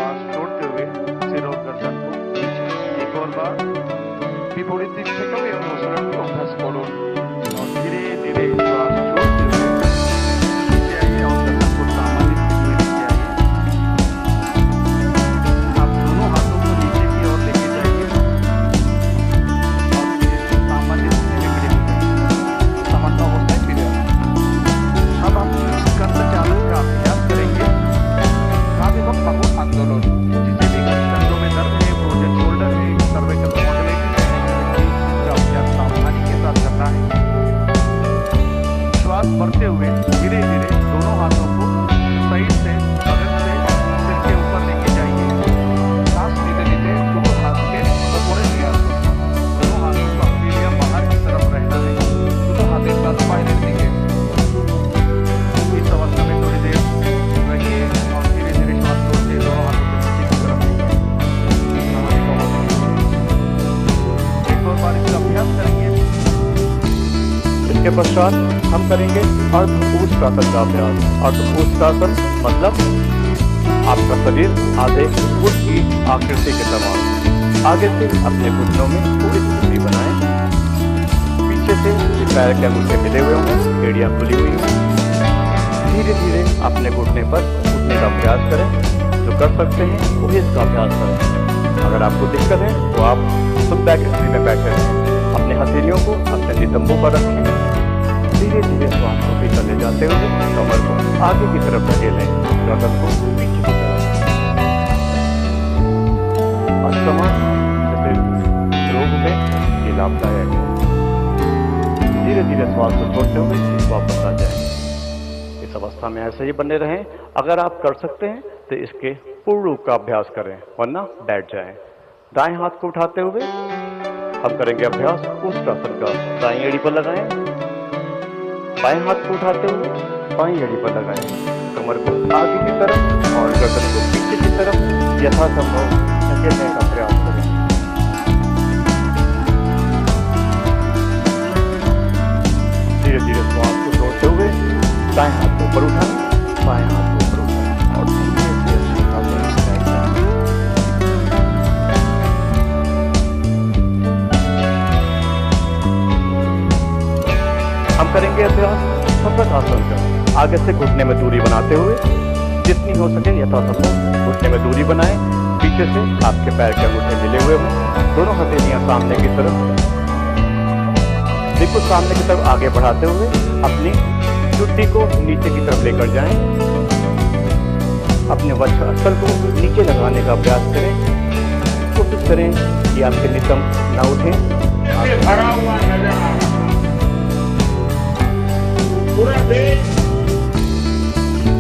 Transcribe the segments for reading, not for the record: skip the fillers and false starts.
श्वास छोड़ते हुए सिर और गर्दन को नीचे। एक और बार विपरीत दिक থেকেও এই অনুসরণটি অভ্যাস করুন और धीरे धीरे श्वास छोड़ते हुए नीचे आइए और गर्दन को सामान्य स्थिति में नीचे आइए। आप दोनों हाथों को नीचे की ओर लेके जाइए और फिर सामान्य स्थिति में खड़े हो जाइए। सामान्य अवस्थाয় ফিরে আসুন। अब हम स्कंद चालन का अभ्यास करेंगे। काफ एवं बाहु आंदोलन, जिसे भी स्कंदों में दर्द है, फ्रोजन शोल्डर है, सर्वाइकल मॉड्यूलेशन है, इसका अभ्यास सावधानी के साथ करना है। श्वास भरते हुए धीरे धीरे दोनों हाथों को साइड से बगल से सिर के ऊपर लेके जाइए। सांस लेते लेते दोनों हाथ के ऊपर लिया, दोनों हाथों का पीलिया बाहर की तरफ रहना है, दोनों हाथ एक साथ बाहर दिखे। इस अवस्था में थोड़ी देर रहिए और धीरे धीरे श्वास छोड़ते दोनों हाथों को नीचे की तरफ एक और बार इसका अभ्यास करेंगे। इसके पश्चात हम करेंगे अर्धऊष्ट्रासन का अभ्यास। अर्धऊष्ट्रासन मतलब आपका शरीर आधे ऊट की आकृति के समान। आगे से अपने घुटनों में थोड़ी सी दूरी बनाएं। पीछे से पैर के अंगूठे मिले हुए हों, एड़ियां खुली हुई हों। धीरे धीरे अपने घुटने पर उठने का प्रयास करें। जो कर सकते हैं वही इसका अभ्यास करें। अगर आपको दिक्कत है तो आप फुल बैक स्थिति में बैठे रहें। अपने हथेलियों को अपने नितंबों पर रखें। धीरे धीरे श्वास को भीतर ले जाते हुए कमर को आगे की तरफ धकेलें, गर्दन को पीछे की तरफ। अस्थमा जैसे रोग में ये लाभदायक है। धीरे धीरे श्वास को छोड़ते हुए वापस आ जाए। इस अवस्था में ऐसे ही बने रहें। अगर आप कर सकते हैं तो इसके पूर्ण रूप का अभ्यास करें, वरना बैठ जाएं। दाएं हाथ को उठाते हुए हम करेंगे अभ्यास ऊष्ट्रासन का। दाएं एड़ी पर लगाएं, बाएं हाथ को उठाते हुए बाएं एड़ी पर लगाएं। कमर को आगे की तरफ और गर्दन को पीछे की तरफ यथासंभव धकेलने का प्रयास करें। धीरे धीरे श्वास को छोड़ते हुए दाएं हाथ को ऊपर उठाएं, बाएं हाथ को ऊपर उठाएं और धीरे धीरे बैठ जाएं। हम करेंगे अभ्यास सतत आसन का। आगे से घुटने में दूरी बनाते हुए जितनी हो सके यथासंभव घुटने में दूरी बनाएं। पीछे से आपके पैर के अंगूठे मिले हुए हों, दोनों हथेलियां सामने की तरफ, बिल्कुल सामने की तरफ आगे बढ़ाते हुए अपनी चुट्टी को नीचे की तरफ लेकर जाएं। अपने वक्षस्थल को नीचे लगाने का प्रयास करें। कोशिश करें कि आपके नितंब न उठें। पूरा देश,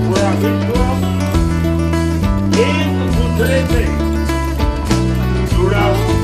पूरा विश्व एक दूसरे से जुड़ा हुआ।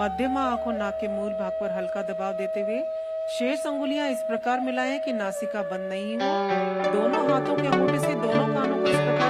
मध्यमा आंख और नाक के मूल भाग पर हल्का दबाव देते हुए शेष अंगुलियां इस प्रकार मिलाएं कि नासिका बंद नहीं हो। दोनों हाथों के अंगूठे से दोनों कानों को इस प्रकार